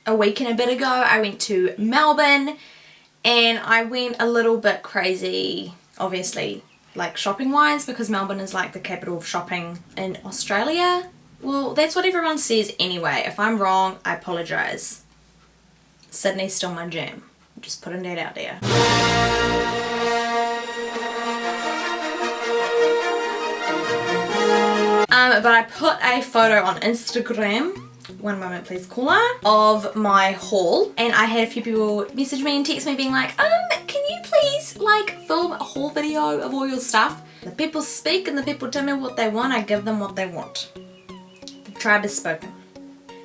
a week and a bit ago I went to Melbourne and I went a little bit crazy, obviously, like shopping wise, because Melbourne is like the capital of shopping in Australia. Well, that's what everyone says anyway. If I'm wrong, I apologise. Sydney's still my jam. I'm just putting that out there. But I put a photo on Instagram, one moment please caller, of my haul, and I had a few people message me and text me being like, can you please like film a haul video of all your stuff? The people speak and the people tell me what they want, I give them what they want. The tribe has spoken.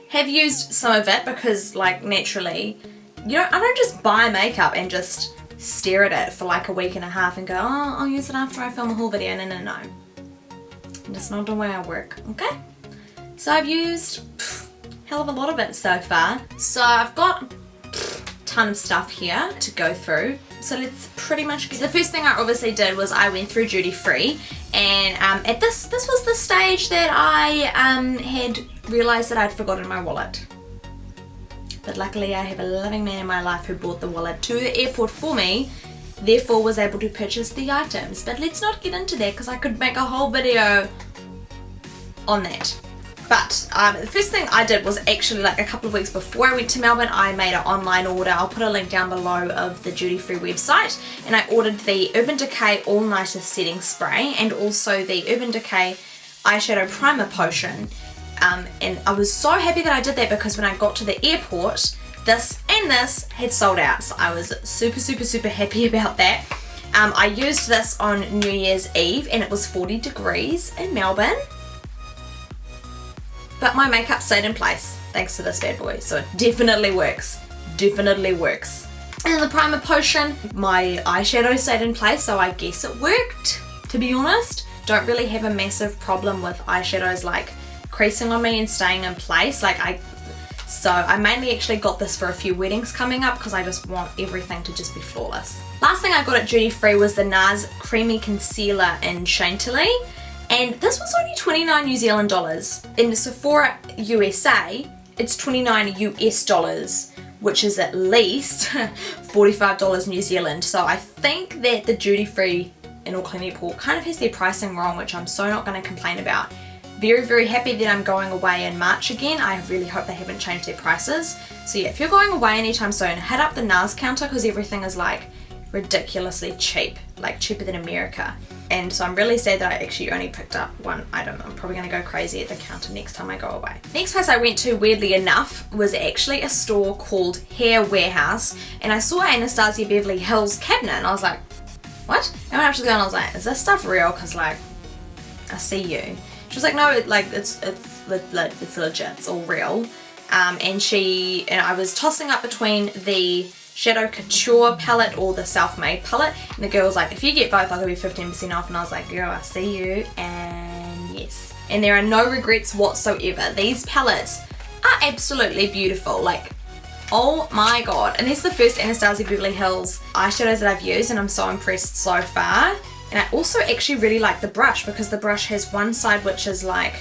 Have used some of it because like naturally, you know, I don't just buy makeup and just stare at it for like a week and a half and go, oh, I'll use it after I film a haul video. No. That's not the way I work, okay? So I've used hell of a lot of it so far. So I've got a ton of stuff here to go through. So let's pretty much get... The first thing I obviously did was I went through duty free, and at this was the stage that I had realised that I'd forgotten my wallet. But luckily I have a loving man in my life who bought the wallet to the airport for me, therefore was able to purchase the items. But let's not get into that because I could make a whole video on that. But the first thing I did was actually like a couple of weeks before I went to Melbourne, I made an online order. I'll put a link down below of the duty free website, and I ordered the Urban Decay All Nighter Setting Spray and also the Urban Decay Eyeshadow Primer Potion. And I was so happy that I did that because when I got to the airport, this and this had sold out. So I was super happy about that. I used this on New Year's Eve and it was 40 degrees in Melbourne. But my makeup stayed in place thanks to this bad boy. So it definitely works. Definitely works. And the primer potion, my eyeshadow stayed in place, so I guess it worked, to be honest. Don't really have a massive problem with eyeshadows like creasing on me and staying in place. So I mainly actually got this for a few weddings coming up because I just want everything to just be flawless. Last thing I got at duty free was the Nars Creamy Concealer in Chantilly, and this was only 29 New Zealand dollars. In the Sephora USA, it's 29 US dollars, which is at least $45 New Zealand. So I think that the duty free in Auckland Airport kind of has their pricing wrong, which I'm so not going to complain about. Very happy that I'm going away in March again. I really hope they haven't changed their prices. So yeah, if you're going away anytime soon, hit up the Nars counter because everything is like ridiculously cheap, like cheaper than America. And so I'm really sad that I actually only picked up one item. I'm probably going to go crazy at the counter next time I go away. Next place I went to, weirdly enough, was actually a store called Hair Warehouse, and I saw Anastasia Beverly Hills cabinet and I was like, what? And I went up to the girl and I was like, is this stuff real? Because like, I see you. She was like, no, like it's legit, it's all real. And I was tossing up between the Shadow Couture palette or the Self-Made palette, and the girl was like, if you get both I'll give you 15% off, and I was like, girl, I see you, and yes. And there are no regrets whatsoever. These palettes are absolutely beautiful, like, oh my god. And this is the first Anastasia Beverly Hills eyeshadows that I've used, and I'm so impressed so far. And I also actually really like the brush because the brush has one side which is like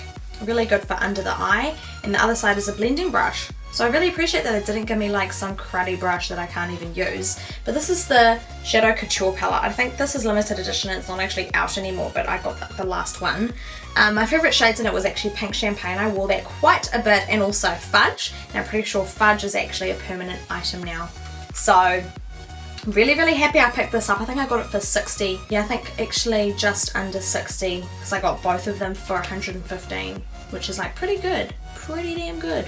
really good for under the eye and the other side is a blending brush. So I really appreciate that it didn't give me like some cruddy brush that I can't even use. But this is the Shadow Couture palette. I think this is limited edition, it's not actually out anymore, but I got the last one. My favourite shades in it was actually Pink Champagne. I wore that quite a bit, and also Fudge. And I'm pretty sure Fudge is actually a permanent item now. So really happy I picked this up. I think I got it for 60. Yeah, I think actually just under 60 because I got both of them for 115, which is like pretty good, pretty damn good.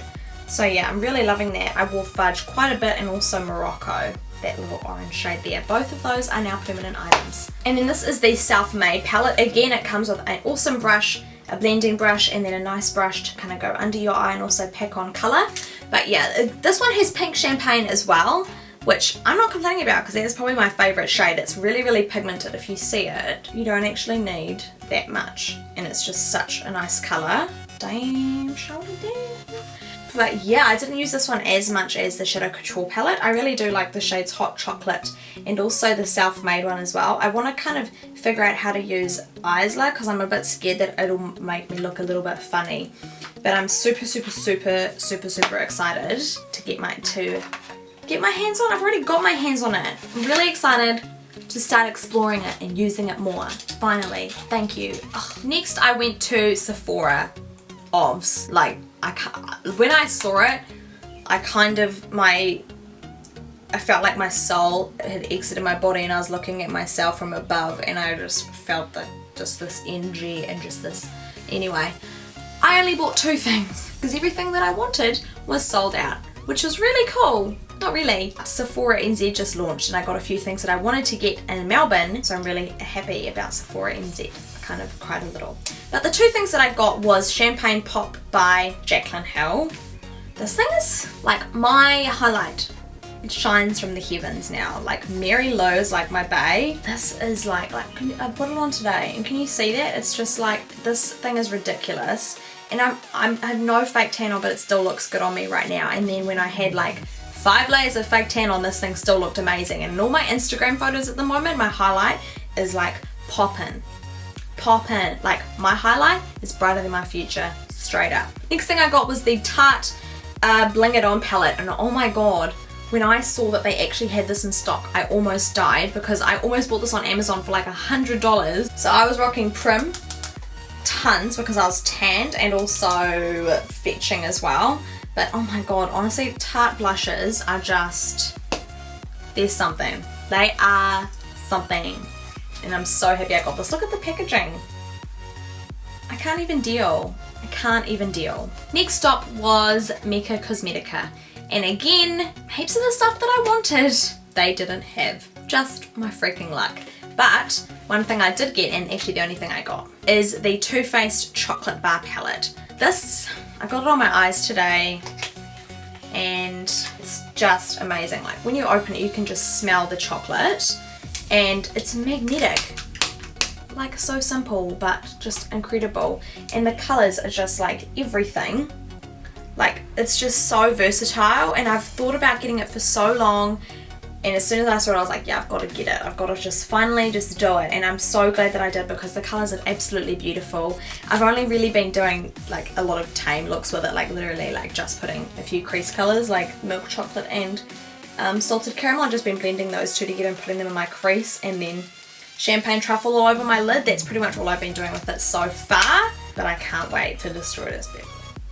So yeah, I'm really loving that. I wore Fudge quite a bit and also Morocco, that little orange shade there. Both of those are now permanent items. And then this is the Self-Made palette. Again, it comes with an awesome brush, a blending brush, and then a nice brush to kind of go under your eye and also pack on colour. But yeah, this one has Pink Champagne as well, which I'm not complaining about because that is probably my favourite shade. It's really pigmented. If you see it, you don't actually need that much, and it's just such a nice colour. Damn, shoulder damn. But yeah, I didn't use this one as much as the Shadow Couture palette. I really do like the shades Hot Chocolate and also the Self-Made one as well. I want to kind of figure out how to use Isla because I'm a bit scared that it'll make me look a little bit funny. But I'm super, super, super, super, super excited to get my hands on. I've already got my hands on it. I'm really excited to start exploring it and using it more. Finally, thank you. Ugh. Next, I went to Sephora OBS. Like, when I saw it, I felt like my soul had exited my body and I was looking at myself from above and I just felt just this energy and just this. Anyway, I only bought 2 things because everything that I wanted was sold out, which was really cool. Not really. Sephora NZ just launched and I got a few things that I wanted to get in Melbourne, so I'm really happy about Sephora NZ. I kind of cried a little. But the 2 things that I got was Champagne Pop by Jaclyn Hill. This thing is like my highlight. It shines from the heavens now. Like Mary Lou is like my bae. This is like I put it on today and can you see that? It's just like, this thing is ridiculous. And I have no fake tan on, but it still looks good on me right now. And then when I had like 5 layers of fake tan on, this thing still looked amazing. And in all my Instagram photos at the moment, my highlight is like poppin'. Poppin'. Like my highlight is brighter than my future, straight up. Next thing I got was the Tarte Bling It On palette. And oh my god, when I saw that they actually had this in stock, I almost died because I almost bought this on Amazon for like $100. So I was rocking Prim tons because I was tanned and also fetching as well. But oh my god, honestly, Tarte blushes are just, there's something. They are something. And I'm so happy I got this. Look at the packaging. I can't even deal. I can't even deal. Next stop was Miko Cosmetic. And again, heaps of the stuff that I wanted, they didn't have. Just my freaking luck. But one thing I did get, and actually the only thing I got, is the Too Faced Chocolate Bar Palette. This, I got it on my eyes today, and it's just amazing. Like when you open it, you can just smell the chocolate, and it's magnetic. Like so simple, but just incredible. And the colors are just like everything. Like it's just so versatile, and I've thought about getting it for so long. And as soon as I saw it, I was like, yeah, I've got to get it. I've got to just finally just do it. And I'm so glad that I did because the colours are absolutely beautiful. I've only really been doing like a lot of tame looks with it, like literally like just putting a few crease colours like milk chocolate and salted caramel. I've just been blending those 2 together and putting them in my crease, and then champagne truffle all over my lid. That's pretty much all I've been doing with it so far, but I can't wait to destroy this bit.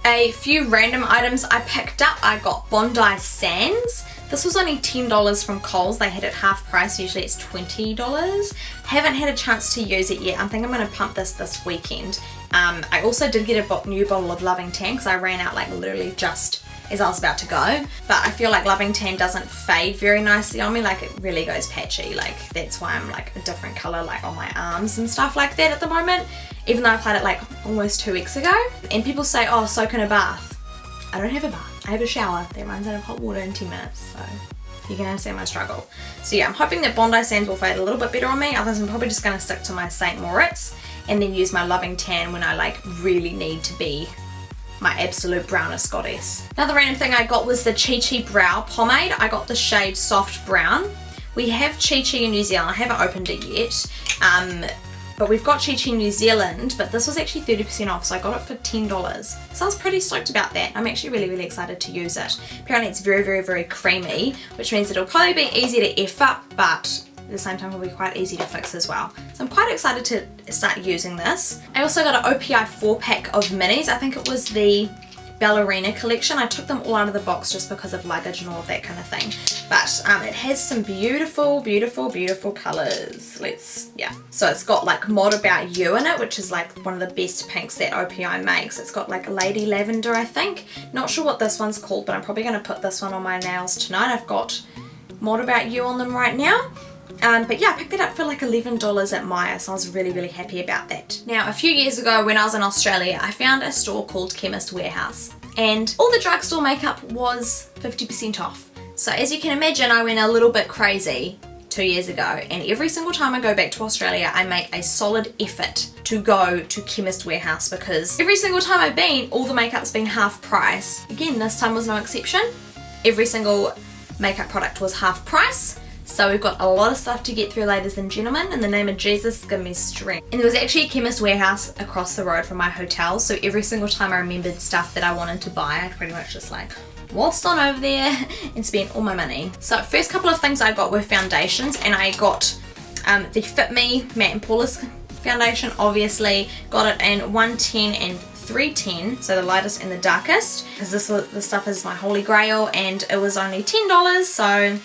A few random items I picked up. I got Bondi Sands. This was only $10 from Kohl's. They had it half price. Usually it's $20. Haven't had a chance to use it yet. I think I'm going to pump this weekend. I also did get a new bottle of Loving Tan because I ran out like literally just as I was about to go. But I feel like Loving Tan doesn't fade very nicely on me. Like it really goes patchy. Like that's why I'm like a different color like on my arms and stuff like that at the moment. Even though I applied it like almost 2 weeks ago. And people say, oh, soak in a bath. I don't have a bath. I have a shower that runs out of hot water in 10 minutes. So you can understand my struggle. So yeah, I'm hoping that Bondi Sands will fade a little bit better on me. Otherwise I'm probably just going to stick to my St. Moritz and then use my Loving Tan when I like really need to be my absolute brownest goddess. Another random thing I got was the Chichi Brow Pomade. I got the shade Soft Brown. We have Chichi in New Zealand. I haven't opened it yet. But we've got Chichi in New Zealand, but this was actually 30% off, so I got it for $10. So I was pretty stoked about that. I'm actually really, really excited to use it. Apparently it's very, very, very creamy, which means it'll probably be easy to F up, but at the same time it'll be quite easy to fix as well. So I'm quite excited to start using this. I also got an OPI 4-pack of minis. I think it was the Ballerina collection. I took them all out of the box just because of luggage and all of that kind of thing. But it has some beautiful, beautiful, beautiful colours. So it's got like Mod About You in it, which is like one of the best pinks that OPI makes. It's got like Lady Lavender, I think. Not sure what this one's called, but I'm probably going to put this one on my nails tonight. I've got Mod About You on them right now. But yeah, I picked it up for like $11 at Maya, so I was really, really happy about that. Now, a few years ago when I was in Australia, I found a store called Chemist Warehouse, and all the drugstore makeup was 50% off. So as you can imagine, I went a little bit crazy 2 years ago, and every single time I go back to Australia, I make a solid effort to go to Chemist Warehouse because every single time I've been, all the makeup's been half price. Again, this time was no exception. Every single makeup product was half price. So we've got a lot of stuff to get through, ladies and gentlemen. In the name of Jesus, give me strength. And there was actually a Chemist warehouse across the road from my hotel, so every single time I remembered stuff that I wanted to buy, I'd pretty much just like waltzed on over there and spent all my money. So first couple of things I got were foundations, and I got the Fit Me Matte and Poreless foundation. Obviously got it in 110 and 310, so the lightest and the darkest, because this stuff is my holy grail, and it was only $10, so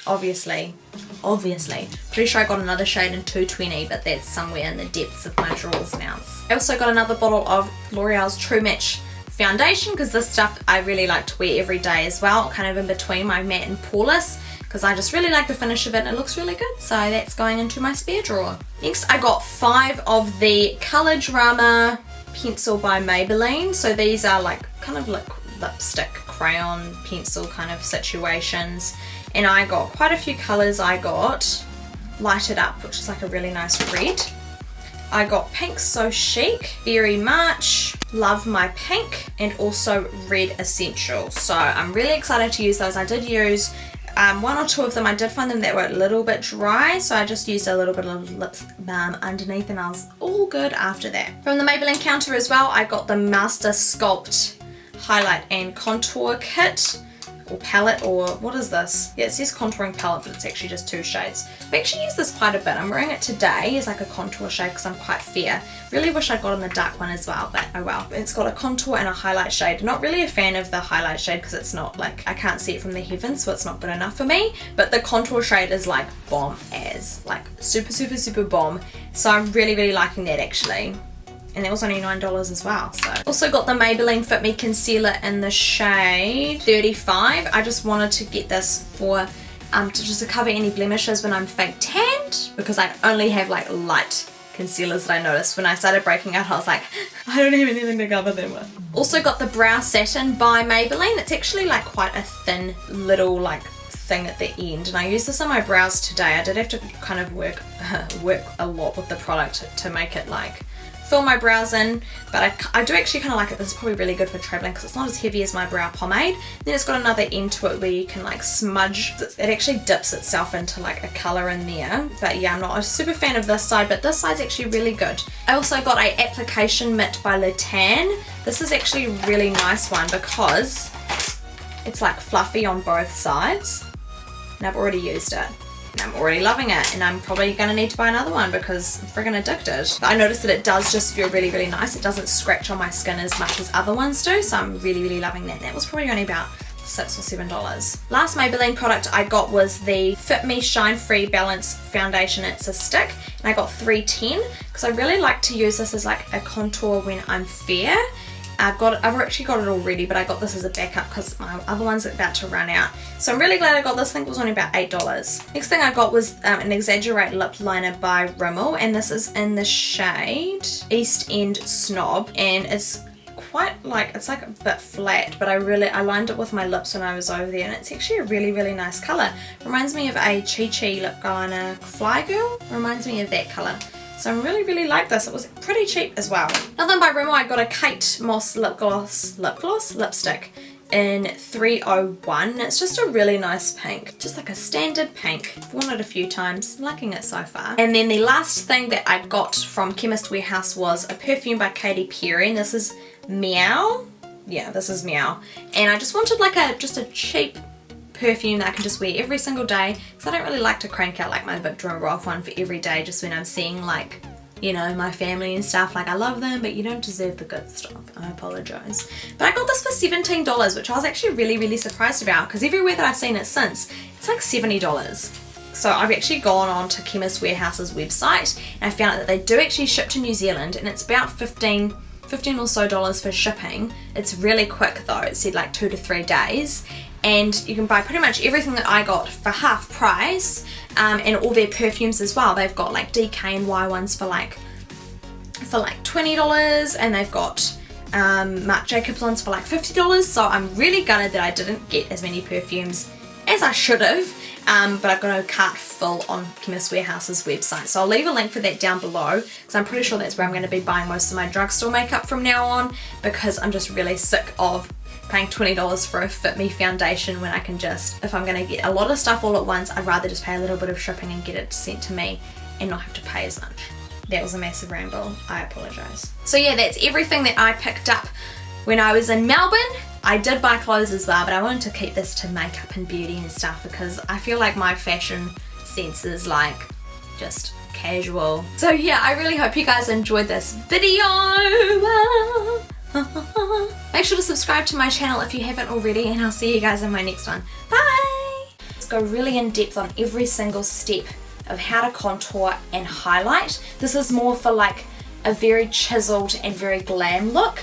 obviously pretty sure I got another shade in 220, but that's somewhere in the depths of my drawers now. I also got another bottle of L'Oreal's True Match foundation, because this stuff I really like to wear every day as well, kind of in between my matte and poreless, because I just really like the finish of it and it looks really good, so that's going into my spare drawer. Next I got 5 of the Color Drama pencil by Maybelline. So these are like kind of like lipstick crayon pencil kind of situations, and I got quite a few colors. I got Light It Up, which is like a really nice red. I got Pink So Chic, very much love my pink, and also Red Essential. So I'm really excited to use those. I did use 1 or 2 of them. I did find them that were a little bit dry, so I just used a little bit of lip balm underneath, and I was all good after that. From the Maybelline counter as well, I got the Master Sculpt Highlight and Contour Kit, or palette, or what is this? Yeah, it says contouring palette, but it's actually just 2 shades. I actually use this quite a bit. I'm wearing it today as like a contour shade because I'm quite fair. Really wish I'd gotten the dark one as well, but oh well. It's got a contour and a highlight shade. Not really a fan of the highlight shade because it's not like, I can't see it from the heavens, so it's not good enough for me. But the contour shade is like bomb as, like super bomb. So I'm really liking that actually. And that was only $9 as well. So also got the Maybelline Fit Me Concealer in the shade 35. I just wanted to get this for to cover any blemishes when I'm fake tanned, because I only have like light concealers that I noticed when I started breaking out. I was like, I don't have anything to cover them with. Also got the Brow Satin by Maybelline. It's actually like quite a thin little like thing at the end, and I used this on my brows today. I did have to kind of work a lot with the product to make it like fill my brows in, but I do actually kind of like it. This is probably really good for traveling because it's not as heavy as my brow pomade. Then it's got another end to it where you can like smudge. It actually dips itself into like a colour in there. But yeah, I'm not a super fan of this side, but this side's actually really good. I also got a application mitt by Le Tan. This is actually a really nice one because it's like fluffy on both sides, and I've already used it. I'm already loving it, and I'm probably going to need to buy another one because I'm friggin' addicted. But I noticed that it does just feel really nice. It doesn't scratch on my skin as much as other ones do, so I'm really loving that. That was probably only about $6 or $7. Last Maybelline product I got was the Fit Me Shine Free Balance Foundation. It's a stick, and I got 310 because I really like to use this as like a contour when I'm fair. I've actually got it already, but I got this as a backup because my other one's about to run out. So I'm really glad I got this. I think it was only about $8. Next thing I got was an Exaggerated lip liner by Rimmel, and this is in the shade East End Snob, and it's quite like, it's like a bit flat, but I lined it with my lips when I was over there, and it's actually a really nice colour. Reminds me of a Chichi lip liner, Fly Girl. Reminds me of that colour. So I really like this. It was pretty cheap as well. Another one by Rimmel, I got a Kate Moss lipstick in 301. It's just a really nice pink. Just like a standard pink. I've worn it a few times. I'm liking it so far. And then the last thing that I got from Chemist Warehouse was a perfume by Katy Perry, and this is Meow. Yeah, this is Meow. And I just wanted like just a cheap perfume that I can just wear every single day, because I don't really like to crank out like my Victor and Rolf one for every day just when I'm seeing like, you know, my family and stuff. Like, I love them, but you don't deserve the good stuff. I apologize. But I got this for $17, which I was actually really surprised about, because everywhere that I've seen it since, it's like $70. So I've actually gone on to Chemist Warehouse's website, and I found out that they do actually ship to New Zealand, and it's about $15 or so for shipping. It's really quick though. It said like 2 to 3 days. And you can buy pretty much everything that I got for half price, and all their perfumes as well. They've got like DKNY ones for like $20, and they've got Marc Jacobs ones for like $50. So I'm really gutted that I didn't get as many perfumes as I should have, but I've got a cart full on Chemist Warehouse's website. So I'll leave a link for that down below, because I'm pretty sure that's where I'm going to be buying most of my drugstore makeup from now on, because I'm just really sick of paying $20 for a Fit Me foundation when I can just, if I'm gonna get a lot of stuff all at once, I'd rather just pay a little bit of shipping and get it sent to me and not have to pay as much. That was a massive ramble, I apologise. So yeah, that's everything that I picked up when I was in Melbourne. I did buy clothes as well, but I wanted to keep this to makeup and beauty and stuff because I feel like my fashion sense is like just casual. So yeah, I really hope you guys enjoyed this video. Make sure to subscribe to my channel if you haven't already, and I'll see you guys in my next one. Bye! Let's go really in depth on every single step of how to contour and highlight. This is more for like a very chiseled and very glam look.